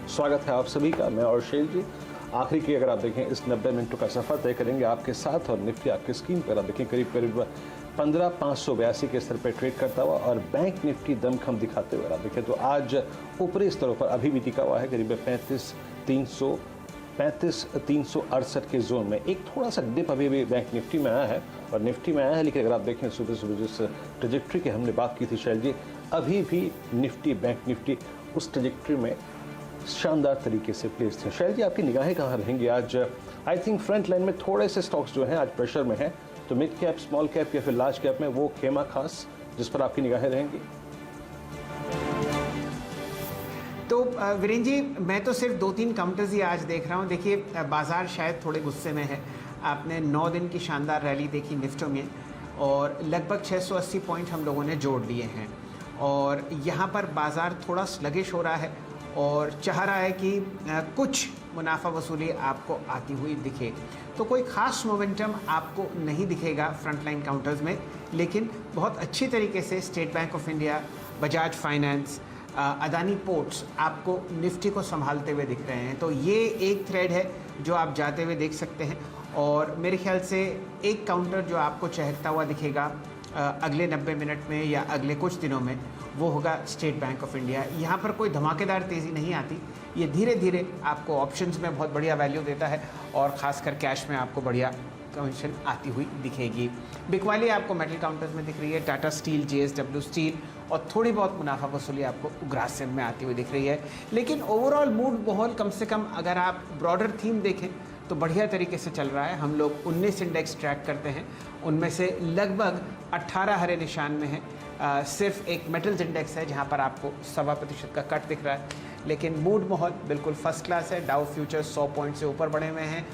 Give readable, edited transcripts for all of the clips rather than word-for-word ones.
स्वागत है आप सभी का। मैं और शेल जी आखिरी की अगर आप देखें इस 90 मिनटों का सफर तय करेंगे आपके साथ। और निफ्टी आपकी स्क्रीन पर आप देखें करीब करीब 15,582 के स्तर पर ट्रेड करता हुआ और बैंक निफ्टी दमखम दिखाते हुए आप देखें तो आज ऊपरी स्तरों पर अभी भी टिका हुआ है करीब 35,368 के जोन में। एक थोड़ा सा डिप अभी भी बैंक निफ्टी में आया है और निफ्टी में आया है, लेकिन अगर आप देखें सुबह सुबह जिस ट्रेजेक्ट्री की हमने बात की थी शैल जी, अभी भी निफ्टी बैंक निफ्टी उस ट्रेजेक्ट्री में शानदार तरीके से प्लेस थे। शैल जी आपकी निगाहें कहाँ रहेंगी आज? आई थिंक फ्रंट लाइन में थोड़े से स्टॉक्स जो हैं आज प्रेशर में हैं, तो मिड कैप, स्मॉल कैप या फिर लार्ज कैप में वो खेमा खास जिस पर आपकी निगाहें रहेंगी? तो वीरेन जी, मैं तो सिर्फ 2-3 काउंटर्स ही आज देख रहा हूँ। देखिए, बाजार शायद थोड़े गुस्से में है। आपने 9 दिन की शानदार रैली देखी निफ्टी में और लगभग 680 पॉइंट हम लोगों ने जोड़ लिए हैं और यहाँ पर बाजार थोड़ा स्लगिश हो रहा है और चाह रहा है कि कुछ मुनाफा वसूली आपको आती हुई दिखे। तो कोई ख़ास मोमेंटम आपको नहीं दिखेगा फ्रंट लाइन काउंटर्स में, लेकिन बहुत अच्छी तरीके से state bank of India, Bajaj finance, Adani ports आपको निफ्टी को संभालते हुए दिख रहे हैं। तो ये एक थ्रेड है जो आप जाते हुए देख सकते हैं और मेरे ख्याल से एक काउंटर जो आपको चहकता हुआ दिखेगा अगले 90 मिनट में या अगले कुछ दिनों में, वो होगा स्टेट बैंक ऑफ इंडिया। यहाँ पर कोई धमाकेदार तेज़ी नहीं आती, ये धीरे धीरे आपको ऑप्शंस में बहुत बढ़िया वैल्यू देता है और ख़ासकर कैश में आपको बढ़िया कमीशन आती हुई दिखेगी। बिकवाली आपको मेटल काउंटर्स में दिख रही है, टाटा स्टील, JSW स्टील और थोड़ी बहुत मुनाफा वसूली आपको ग्रासिम में आती हुई दिख रही है। लेकिन ओवरऑल मूड माहौल कम से कम अगर आप ब्रॉडर थीम देखें तो बढ़िया तरीके से चल रहा है। हम लोग 19 इंडेक्स ट्रैक करते हैं, उनमें से लगभग 18 हरे निशान में हैं। सिर्फ एक मेटल्स इंडेक्स है जहां पर आपको 1.25% का कट दिख रहा है, लेकिन मूड माहौल बिल्कुल फर्स्ट क्लास है। डाउ फ्यूचर्स 100 पॉइंट से ऊपर बढ़े हुए हैं।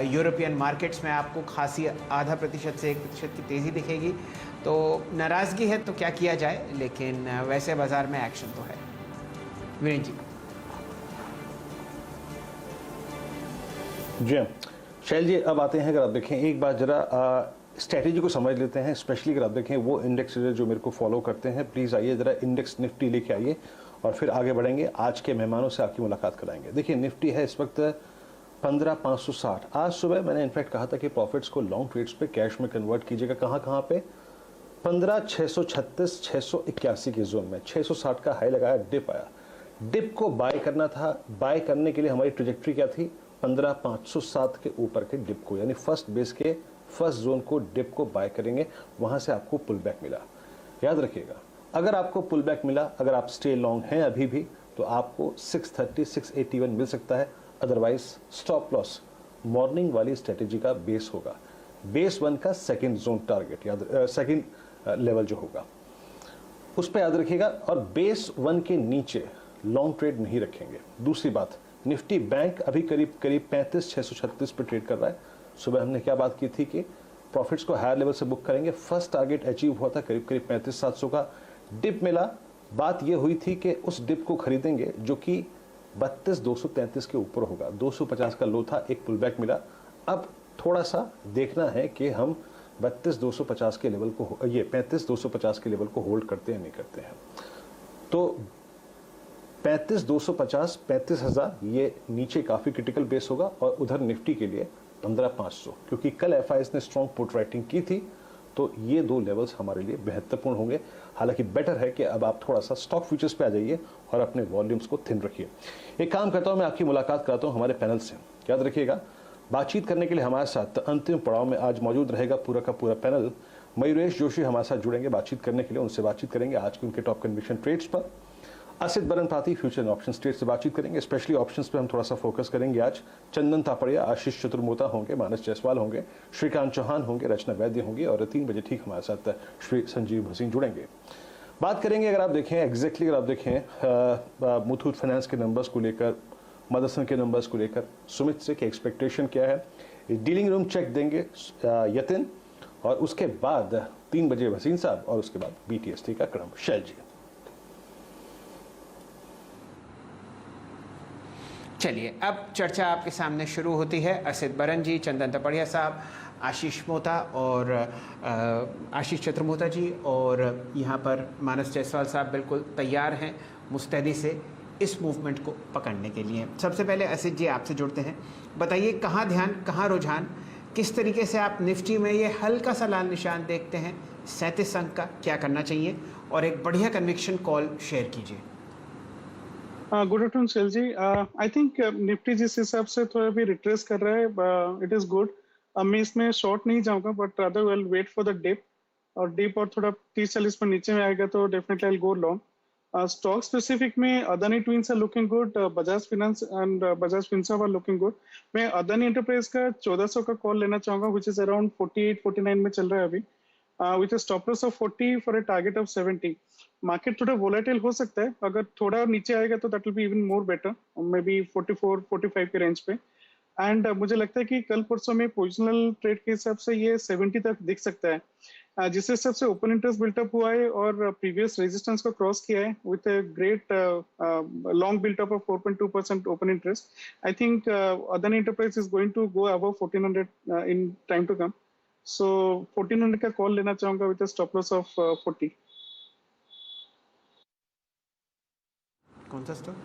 यूरोपियन मार्केट्स में आपको खासी 0.5% से 1% की तेज़ी दिखेगी। तो नाराज़गी है तो क्या किया जाए, लेकिन वैसे बाज़ार में एक्शन तो है। वीरेन जी। जी शैल जी, अब आते हैं अगर आप देखें एक बार जरा स्ट्रैटेजी को समझ लेते हैं। स्पेशली अगर आप देखें वो इंडेक्स जो मेरे को फॉलो करते हैं, प्लीज़ आइए ज़रा इंडेक्स निफ्टी लेके आइए और फिर आगे बढ़ेंगे। आज के मेहमानों से आपकी मुलाकात कराएंगे। देखिए निफ्टी है इस वक्त 15,560। आज सुबह मैंने इनफैक्ट कहा था कि प्रॉफिट्स को लॉन्ग ट्रेड्स पे कैश में कन्वर्ट कीजिएगा। कहाँ कहाँ पे? 15,636, 681 के जोन में 660 का हाई लगाया, डिप आया। डिप को बाय करना था। बाय करने के लिए हमारी ट्रेजेक्ट्री क्या थी? 15,507 के ऊपर के डिप को, यानी फर्स्ट बेस के फर्स्ट जोन को, डिप को बाय करेंगे। वहां से आपको पुल बैक मिला। याद रखिएगा, अगर आपको पुल बैक मिला, अगर आप स्टे लॉन्ग हैं अभी भी, तो आपको 630, 681 मिल सकता है। अदरवाइज स्टॉप लॉस मॉर्निंग वाली स्ट्रेटेजी का बेस होगा। बेस 1 का सेकंड जोन टारगेट, याद सेकंड लेवल जो होगा उस पर याद रखिएगा। और बेस 1 के नीचे लॉन्ग ट्रेड नहीं रखेंगे। दूसरी बात, निफ्टी बैंक अभी करीब 35,636 पे ट्रेड कर रहा है। सुबह हमने क्या बात की थी कि प्रॉफिट्स को हायर लेवल से बुक करेंगे। फर्स्ट टारगेट अचीव हुआ था करीब 35,700 का। डिप मिला। बात यह हुई थी कि उस डिप को खरीदेंगे जो कि 32,233 के ऊपर होगा। 250 का लो था, एक पुल बैक मिला। अब थोड़ा सा देखना है कि हम 32,250 के लेवल को, ये 35,250 के लेवल को होल्ड करते हैं नहीं करते हैं। तो 35,250, 35,000 ये नीचे काफ़ी क्रिटिकल बेस होगा। और उधर निफ्टी के लिए 15,500, क्योंकि कल FIs ने स्ट्रॉन्ग पुट राइटिंग की थी, तो ये दो लेवल्स हमारे लिए महत्वपूर्ण होंगे। हालांकि बेटर है कि अब आप थोड़ा सा स्टॉक फ्यूचर्स पे आ जाइए और अपने वॉल्यूम्स को थिन रखिए। एक काम करता हूँ, मैं आपकी मुलाकात कराता हूँ हमारे पैनल से। याद रखिएगा, बातचीत करने के लिए हमारे साथ अंतिम पड़ाव में आज मौजूद रहेगा पूरा का पूरा पैनल। मयूरेश जोशी हमारे साथ जुड़ेंगे बातचीत करने के लिए। उनसे बातचीत करेंगे आज की उनके टॉप कन्विक्शन ट्रेड्स पर। असित बरन पाती फ्यूचर एंड ऑप्शन ट्रेड से बातचीत करेंगे। स्पेशली ऑप्शंस पे हम थोड़ा सा फोकस करेंगे आज। चंदन तापड़िया, आशीष चतुर्मोता होंगे, मानस जायसवाल होंगे, श्रीकांत चौहान होंगे, रचना वैद्य होंगी और 3 बजे ठीक हमारे साथ श्री संजीव भसीन जुड़ेंगे। बात करेंगे अगर आप देखें एग्जैक्टली, अगर आप देखें मुथूट फाइनेंस के नंबर्स को लेकर, मदरसन के नंबर्स को लेकर सुमित से कि एक्सपेक्टेशन क्या है। डीलिंग रूम चेक देंगे यतिन और उसके बाद 3 बजे भसीन साहब और उसके बाद BTST का क्रम। शैल जी, चलिए अब चर्चा आपके सामने शुरू होती है। असित बरन जी, चंदन तपड़िया साहब, आशीष मोता और आशीष चतुर्मोता जी और यहाँ पर मानस जायसवाल साहब बिल्कुल तैयार हैं मुस्तैदी से इस मूवमेंट को पकड़ने के लिए। सबसे पहले असित जी आपसे जुड़ते हैं, बताइए कहाँ ध्यान, कहाँ रुझान, किस तरीके से आप निफ्टी में ये हल्का सा लाल निशान देखते हैं 37 अंक का, क्या करना चाहिए, और एक बढ़िया कन्विक्शन कॉल शेयर कीजिए। गुड आफ्टरनून सेल जी। आई थिंक निफ्टी जिस हिसाब से थोड़ा भी रिट्रेस कर रहा है, इट इज गुड। मैं इसमें शॉर्ट नहीं जाऊंगा, but rather will wait for the dip, और डिप और थोड़ा 30-40 पर नीचे में आएगा तो definitely I will go long. Stock specific में Adani twins are looking good, Bajaj Finance and Bajaj Finserv are looking good. मैं अदानी एंटरप्राइज का 1400 का कॉल लेना चाहूंगा, विच इज अराउंड 48-49 में चल रहा है अभी, which is stop loss of 40 for a target of 70। Market थोड़ा वोलेटाइल हो सकता है, अगर थोड़ा नीचे आएगा तो that will be even more better, may be 44-45 के रेंज पे। एंड मुझे लगता है कि कल परसों में पोजिशनल ट्रेड के हिसाब से ये 70 तक दिख सकता है। जिस हिसाब से ओपन इंटरेस्ट बिल्टअप हुआ है और प्रीवियस रेजिस्टेंस को क्रॉस किया है with a great long built up of 4.2% open interest, I think Adani Enterprise is going to go above 1400 in time to come. So 1400 का कॉल लेना चाहूंगा with a stop loss of 40। कौन सा स्टॉक?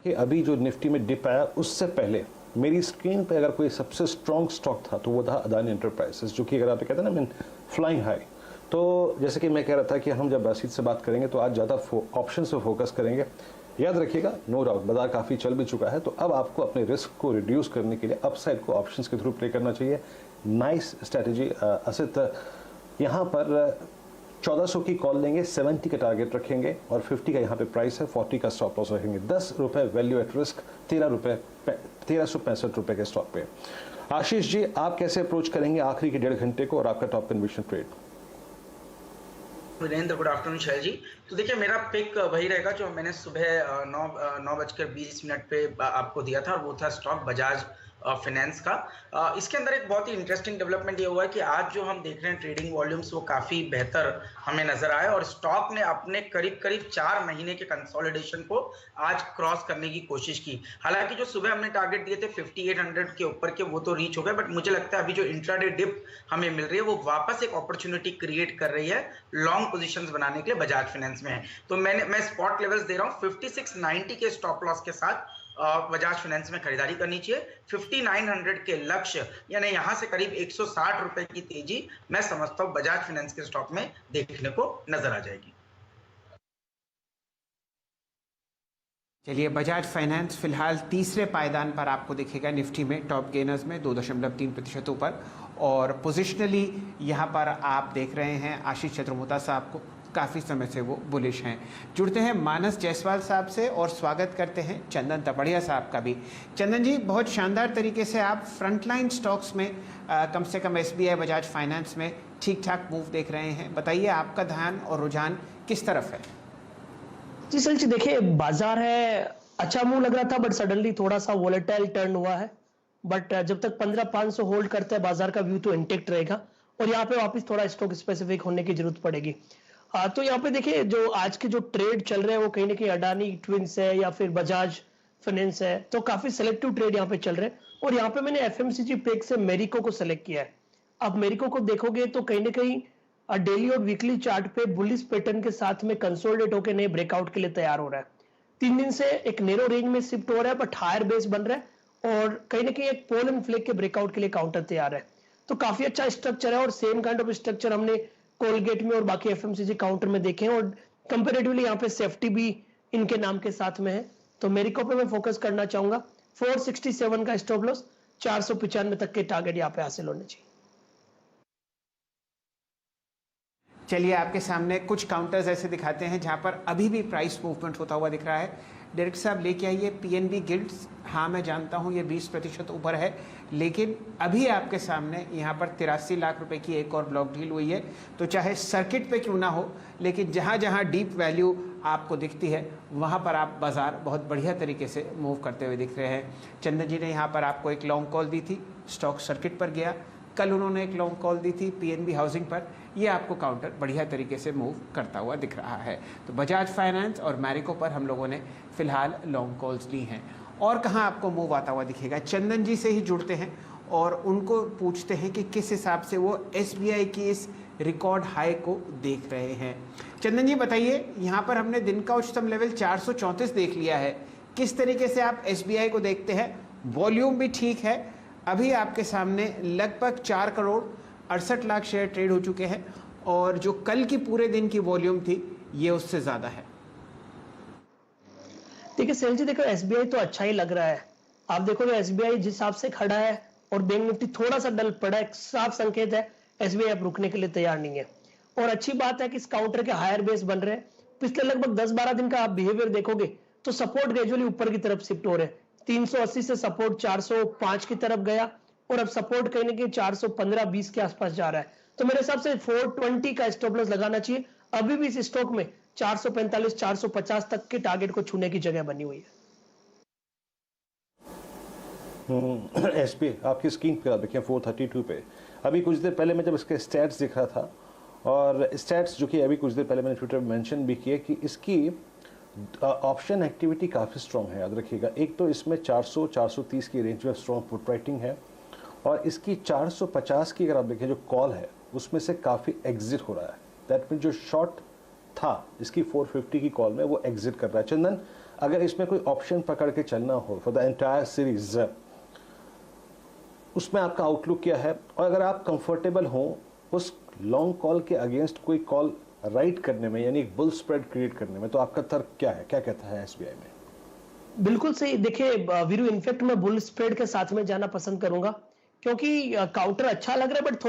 कि अभी जो निफ्टी में डिप आया उससे पहले मेरी स्क्रीन पे अगर कोई सबसे स्ट्रॉन्ग स्टॉक था तो वो था अदानी एंटरप्राइजेस, जो कि अगर आप कहते हैं ना मीन फ्लाइंग हाई। तो जैसे कि मैं कह रहा था कि हम जब बातचीत से बात करेंगे तो आज ज़्यादा ऑप्शन पे फोकस करेंगे। याद रखिएगा, नो डाउट बाजार काफ़ी चल भी चुका है, तो अब आपको अपने रिस्क को रिड्यूस करने के लिए अपसाइड को ऑप्शंस के थ्रू प्ले करना चाहिए। Nice strategy Asit. यहाँ पर 1400 की कॉल लेंगे, 70 का टारगेट रखेंगे और 50 का यहाँ पे प्राइस है, 40 का स्टॉप लॉस रखेंगे। 10 रुपए वैल्यू एट रिस्क, 1365 रुपए के स्टॉक पे। आशीष जी, आप कैसे अप्रोच करेंगे आखिरी के 1.5 घंटे को और आपका top conviction trade? Virendra, good afternoon Shail ji. तो देखिए, मेरा पिक वही रहेगा जो मैंने सुबह 9:20 पे आपको दिया था, और वो था स्टॉक बजाज फाइनेंस का। इसके अंदर एक बहुत ही इंटरेस्टिंग डेवलपमेंट ये हुआ है कि आज जो हम देख रहे हैं ट्रेडिंग वॉल्यूम्स वो काफ़ी बेहतर हमें नजर आए, और स्टॉक ने अपने करीब 4 महीने के कंसोलिडेशन को आज क्रॉस करने की कोशिश की। हालांकि जो सुबह हमने टारगेट दिए थे 5800 के ऊपर के, वो तो रीच हो गए, बट मुझे लगता है अभी जो इंट्राडे डिप हमें मिल रही है वो वापस एक अपॉर्चुनिटी क्रिएट कर रही है लॉन्ग पोजीशंस बनाने के लिए बजाज फाइनेंस में। तो मैं स्पॉट लेवल्स दे रहा हूँ 5690 के स्टॉप लॉस के साथ बजाज फाइनेंस में खरीदारी करनी चाहिए। 5900 के लक्ष्य, यानी यहां से करीब 160 रुपए की तेजी मैं समझता हूं बजाज फाइनेंस के स्टॉक में देखने को नजर आ जाएगी। चलिए, बजाज फाइनेंस फिलहाल तीसरे पायदान पर आपको दिखेगा निफ्टी में, टॉप गेनर्स में 2.3% ऊपर, और पोजिशनली यहाँ पर आप देख रहे हैं आशीष चतुर्मुता साहब को, काफ़ी समय से वो बुलिश हैं। जुड़ते हैं मानस जायसवाल साहब से और स्वागत करते हैं चंदन तपड़िया साहब का भी। चंदन जी, बहुत शानदार तरीके से आप फ्रंटलाइन स्टॉक्स में कम से कम SBI बजाज फाइनेंस में ठीक ठाक मूव देख रहे हैं, बताइए आपका ध्यान और रुझान किस तरफ है? जी सर जी, देखिए बाजार है, अच्छा मूव लग रहा था, बट सडनली थोड़ा सा वोलेटाइल टर्न हुआ है। बट जब तक 15,500 होल्ड करते हैं बाजार का व्यू तो इंटेक्ट रहेगा, और यहाँ पे वापस थोड़ा स्टॉक स्पेसिफिक होने की जरूरत पड़ेगी। तो यहाँ पे देखिए जो आज के जो ट्रेड चल रहे हैं वो कहीं ना कहीं अडानी ट्विंस है या फिर बजाज फाइनेंस है, तो काफी सिलेक्टिव ट्रेड यहाँ पे चल रहे हैं। और यहाँ पे मैंने FMCG पेक से मेरिको को सिलेक्ट किया है। अब मेरिको को देखोगे तो कहीं ना कहीं डेली और वीकली चार्ट पे बुलिश पैटर्न के साथ में कंसोलिडेट होकर नए ब्रेकआउट के लिए तैयार हो रहा है। 3 दिन से एक नैरो रेंज में शिफ्ट हो रहा है, बट हायर बेस बन रहा है, और कहीं ना कहीं एक पोल एंड फ्लेक के ब्रेकआउट के लिए काउंटर तैयार है। तो काफी अच्छा स्ट्रक्चर है, और सेम काइंड ऑफ स्ट्रक्चर हमने कोलगेट में और बाकी FMCG काउंटर में देखे हैं, और कंपैरेटिवली यहाँ पे सेफ्टी भी इनके नाम के साथ में है। तो मेरिको पे मैं फोकस करना चाहूंगा। 467 का स्टॉप लॉस, 495 तक के टारगेट यहाँ पे हासिल होने चाहिए। चलिए, आपके सामने कुछ काउंटर्स ऐसे दिखाते हैं जहां पर अभी भी प्राइस मूवमेंट होता हुआ दिख रहा है। डायरेक्टर साहब लेके आइए PNB गिल्ड्स। हाँ, मैं जानता हूँ ये 20% ऊपर है, लेकिन अभी आपके सामने यहाँ पर 83 लाख रुपए की एक और ब्लॉक डील हुई है। तो चाहे सर्किट पे क्यों ना हो, लेकिन जहाँ जहाँ डीप वैल्यू आपको दिखती है वहाँ पर आप बाजार बहुत बढ़िया तरीके से मूव करते हुए दिख रहे हैं। चंदन जी ने यहाँ पर आपको एक लॉन्ग कॉल दी थी, स्टॉक सर्किट पर गया। कल उन्होंने एक लॉन्ग कॉल दी थी PNB हाउसिंग पर, ये आपको काउंटर बढ़िया तरीके से मूव करता हुआ दिख रहा है। तो बजाज फाइनेंस और मैरिको पर हम लोगों ने फिलहाल लॉन्ग कॉल्स ली हैं। और कहाँ आपको मूव आता हुआ दिखेगा? चंदन जी से ही जुड़ते हैं और उनको पूछते हैं कि किस हिसाब से वो SBI की इस रिकॉर्ड हाई को देख रहे हैं। चंदन जी बताइए, यहाँ पर हमने दिन का उच्चतम लेवल 434 देख लिया है, किस तरीके से आप SBI को देखते हैं? वॉल्यूम भी ठीक है, अभी आपके सामने लगभग 4 करोड़ 68 लाख शेयर ट्रेड हो चुके हैं और जो कल की पूरे दिन की वॉल्यूम थी ये उससे ज़्यादा है। देखिए सेल जी, देखो SBI तो अच्छा ही लग रहा है। आप देखोगे SBI जिस हिसाब से खड़ा है और बैंक निफ्टी थोड़ा सा डल पड़ा है, साफ संकेत है SBI अब रुकने के लिए तैयार नहीं है। और अच्छी बात है कि इस काउंटर के हायर बेस बन रहे हैं। पिछले लगभग 10-12 दिन का आप बिहेवियर देखोगे तो सपोर्ट ग्रेजुअली ऊपर की तरफ शिफ्ट हो रहे हैं। 380 से सपोर्ट 405 की तरफ गया और अब सपोर्ट कहीं ना कहीं 415-20 के आसपास जा रहा है। तो मेरे हिसाब से 420 का स्टॉप लॉस लगाना चाहिए। अभी भी इस स्टॉक में 445-450 तक के टारगेट को छूने की जगह बनी हुई है। SBI आपकी स्क्रीन पे आप देखें 432 पे। अभी कुछ देर पहले मैं जब इसके स्टैट्स दिख रहा था, और स्टैट्स जो कि अभी कुछ देर पहले मैंने ट्विटर में मेंशन भी किए कि इसकी ऑप्शन एक्टिविटी काफ़ी स्ट्रॉन्ग है, याद रखिएगा। एक तो इसमें 400-430 की रेंज में स्ट्रॉन्ग पुट राइटिंग है, और इसकी 450 की अगर आप देखें जो कॉल है उसमें से काफ़ी एग्जिट हो रहा है। दैट मीन जो शॉर्ट था इसकी 450 की कॉल में वो एग्जिट कर रहा है। चंदन, अगर इसमें कोई ऑप्शन पकड़ के चलना हो फॉर द एंटायर सीरीज, उसमें आपका आउटलुक क्या है? और अगर आप कंफर्टेबल हो उस लॉन्ग कॉल के अगेंस्ट कोई कॉल राइट करने में, यानी एक बुल स्प्रेड क्रिएट करने में, तो आपका तर्क क्या है, क्या कहता है SBI में? बिल्कुल सही। देखिए वीरू, इनफैक्ट मैं बुल स्प्रेड के साथ में जाना पसंद करूंगा क्योंकि काउंटर अच्छा लग रहा है, बट